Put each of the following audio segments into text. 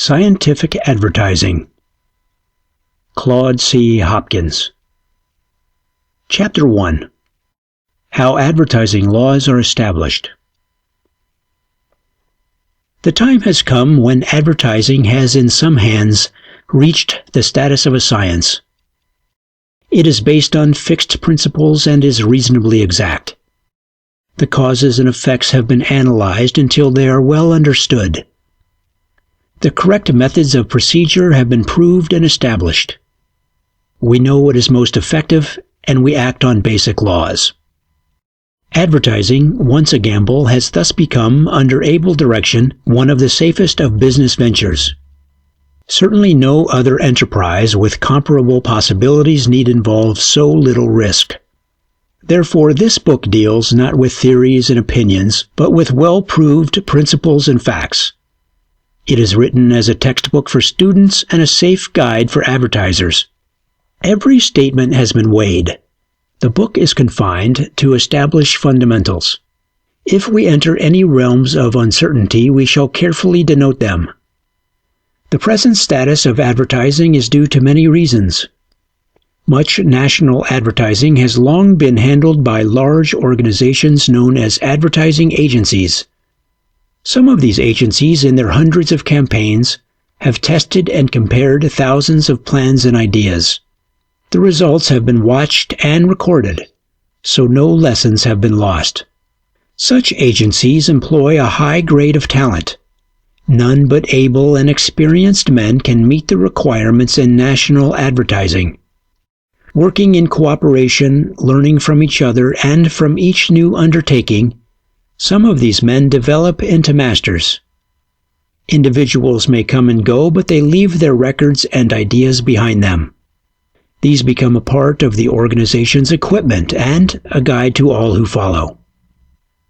Scientific Advertising. Claude C. Hopkins. Chapter 1. How Advertising Laws are Established. The time has come when advertising has in some hands reached the status of a science. It is based on fixed principles and is reasonably exact. The causes and effects have been analyzed until they are well understood. The correct methods of procedure have been proved and established. We know what is most effective, and we act on basic laws. Advertising, once a gamble, has thus become, under able direction, one of the safest of business ventures. Certainly no other enterprise with comparable possibilities need involve so little risk. Therefore, this book deals not with theories and opinions, but with well-proved principles and facts. It is written as a textbook for students and a safe guide for advertisers. Every statement has been weighed. The book is confined to establish fundamentals. If we enter any realms of uncertainty, we shall carefully denote them. The present status of advertising is due to many reasons. Much national advertising has long been handled by large organizations known as advertising agencies. Some of these agencies, in their hundreds of campaigns, have tested and compared thousands of plans and ideas. The results have been watched and recorded, so no lessons have been lost. Such agencies employ a high grade of talent. None but able and experienced men can meet the requirements in national advertising. Working in cooperation, learning from each other and from each new undertaking, some of these men develop into masters. Individuals may come and go, but they leave their records and ideas behind them. These become a part of the organization's equipment and a guide to all who follow.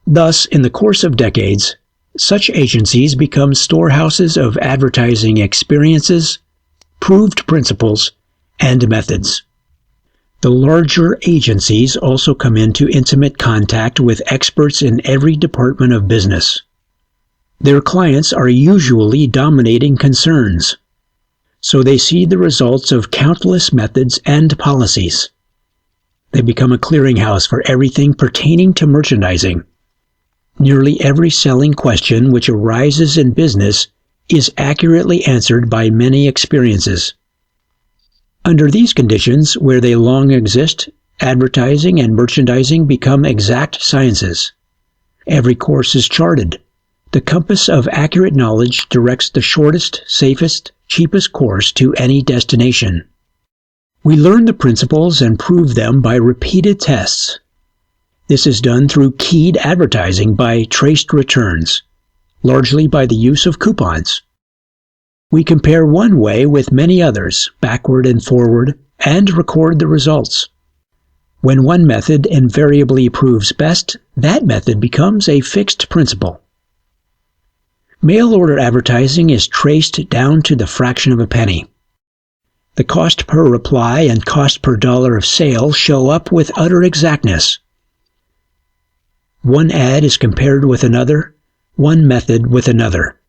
Thus, in the course of decades, such agencies become storehouses of advertising experiences, proved principles, and methods. The larger agencies also come into intimate contact with experts in every department of business. Their clients are usually dominating concerns, so they see the results of countless methods and policies. They become a clearinghouse for everything pertaining to merchandising. Nearly every selling question which arises in business is accurately answered by many experiences. Under these conditions, where they long exist, advertising and merchandising become exact sciences. Every course is charted. The compass of accurate knowledge directs the shortest, safest, cheapest course to any destination. We learn the principles and prove them by repeated tests. This is done through keyed advertising by traced returns, largely by the use of coupons. We compare one way with many others, backward and forward, and record the results. When one method invariably proves best, that method becomes a fixed principle. Mail-order advertising is traced down to the fraction of a penny. The cost per reply and cost per dollar of sale show up with utter exactness. One ad is compared with another, one method with another.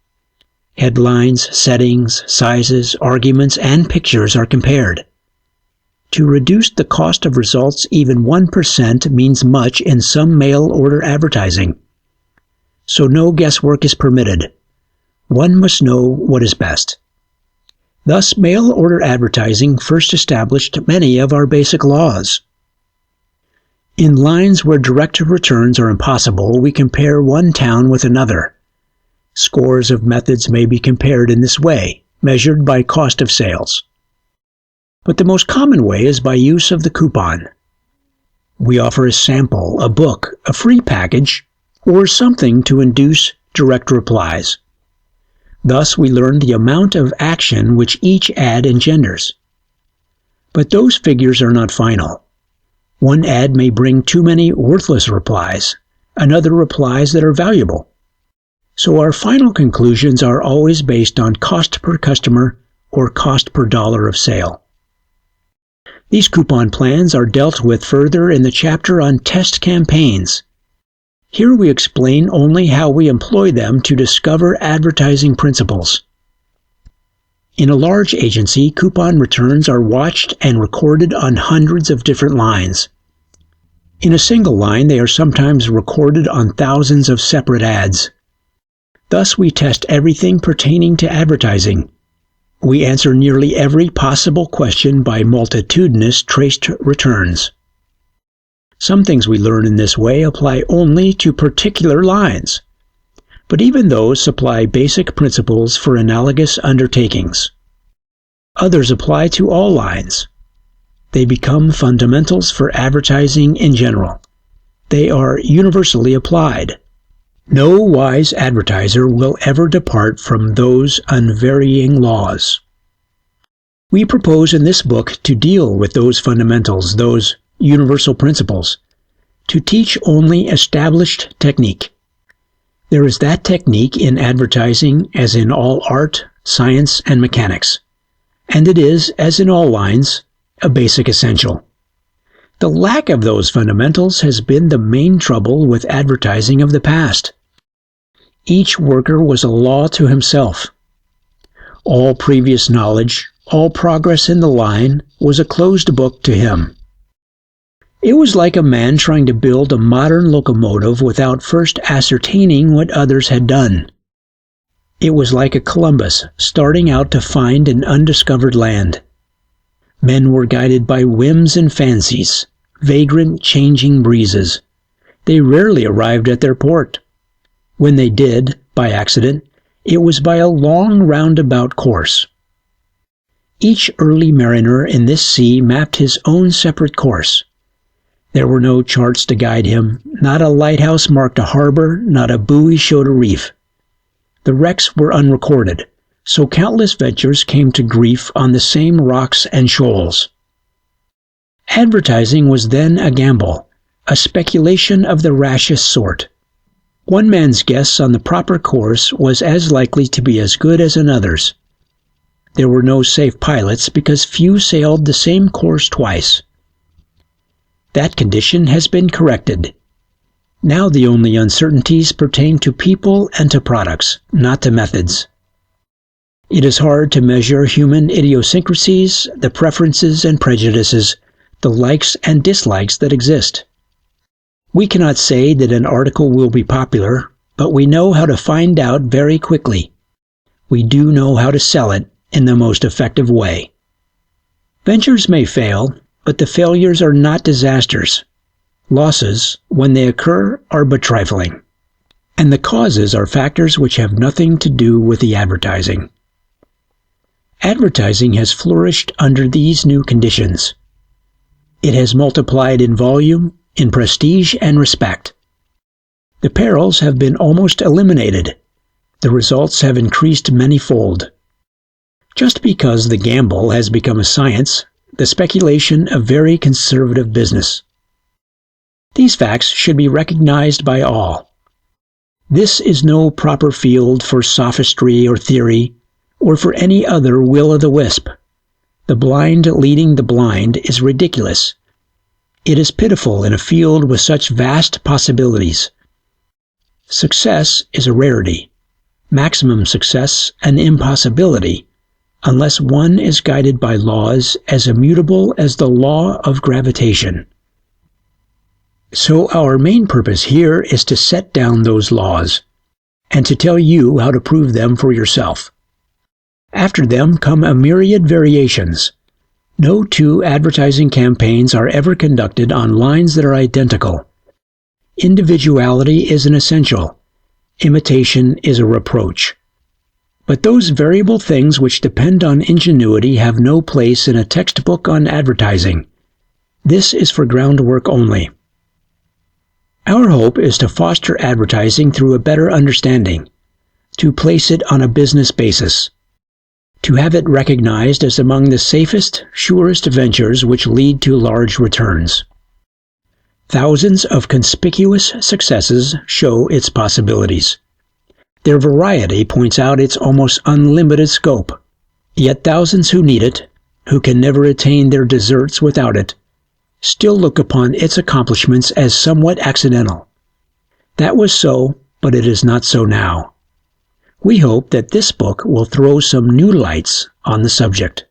Headlines, settings, sizes, arguments, and pictures are compared. To reduce the cost of results, even 1% means much in some mail-order advertising. So no guesswork is permitted. One must know what is best. Thus, mail-order advertising first established many of our basic laws. In lines where direct returns are impossible, we compare one town with another. Scores of methods may be compared in this way, measured by cost of sales. But the most common way is by use of the coupon. We offer a sample, a book, a free package, or something to induce direct replies. Thus, we learn the amount of action which each ad engenders. But those figures are not final. One ad may bring too many worthless replies, another replies that are valuable. So our final conclusions are always based on cost per customer or cost per dollar of sale. These coupon plans are dealt with further in the chapter on test campaigns. Here we explain only how we employ them to discover advertising principles. In a large agency, coupon returns are watched and recorded on hundreds of different lines. In a single line, they are sometimes recorded on thousands of separate ads. Thus, we test everything pertaining to advertising. We answer nearly every possible question by multitudinous traced returns. Some things we learn in this way apply only to particular lines, but even those supply basic principles for analogous undertakings. Others apply to all lines. They become fundamentals for advertising in general. They are universally applied. No wise advertiser will ever depart from those unvarying laws. We propose in this book to deal with those fundamentals, those universal principles, to teach only established technique. There is that technique in advertising as in all art, science, and mechanics, and it is, as in all lines, a basic essential. The lack of those fundamentals has been the main trouble with advertising of the past. Each worker was a law to himself. All previous knowledge, all progress in the line, was a closed book to him. It was like a man trying to build a modern locomotive without first ascertaining what others had done. It was like a Columbus starting out to find an undiscovered land. Men were guided by whims and fancies, vagrant, changing breezes. They rarely arrived at their port. When they did, by accident, it was by a long roundabout course. Each early mariner in this sea mapped his own separate course. There were no charts to guide him, not a lighthouse marked a harbor, not a buoy showed a reef. The wrecks were unrecorded, so countless ventures came to grief on the same rocks and shoals. Advertising was then a gamble, a speculation of the rashest sort. One man's guess on the proper course was as likely to be as good as another's. There were no safe pilots because few sailed the same course twice. That condition has been corrected. Now the only uncertainties pertain to people and to products, not to methods. It is hard to measure human idiosyncrasies, the preferences and prejudices, the likes and dislikes that exist. We cannot say that an article will be popular, but we know how to find out very quickly. We do know how to sell it in the most effective way. Ventures may fail, but the failures are not disasters. Losses, when they occur, are but trifling. And the causes are factors which have nothing to do with the advertising. Advertising has flourished under these new conditions. It has multiplied in volume, in prestige and respect. The perils have been almost eliminated. The results have increased manyfold. Just because the gamble has become a science, the speculation a very conservative business. These facts should be recognized by all. This is no proper field for sophistry or theory, or for any other will-o'-the-wisp. The blind leading the blind is ridiculous. It is pitiful in a field with such vast possibilities. Success is a rarity, maximum success an impossibility, unless one is guided by laws as immutable as the law of gravitation. So our main purpose here is to set down those laws, and to tell you how to prove them for yourself. After them come a myriad variations. No two advertising campaigns are ever conducted on lines that are identical. Individuality is an essential. Imitation is a reproach. But those variable things which depend on ingenuity have no place in a textbook on advertising. This is for groundwork only. Our hope is to foster advertising through a better understanding, to place it on a business basis, to have it recognized as among the safest, surest ventures which lead to large returns. Thousands of conspicuous successes show its possibilities. Their variety points out its almost unlimited scope. Yet thousands who need it, who can never attain their deserts without it, still look upon its accomplishments as somewhat accidental. That was so, but it is not so now. We hope that this book will throw some new lights on the subject.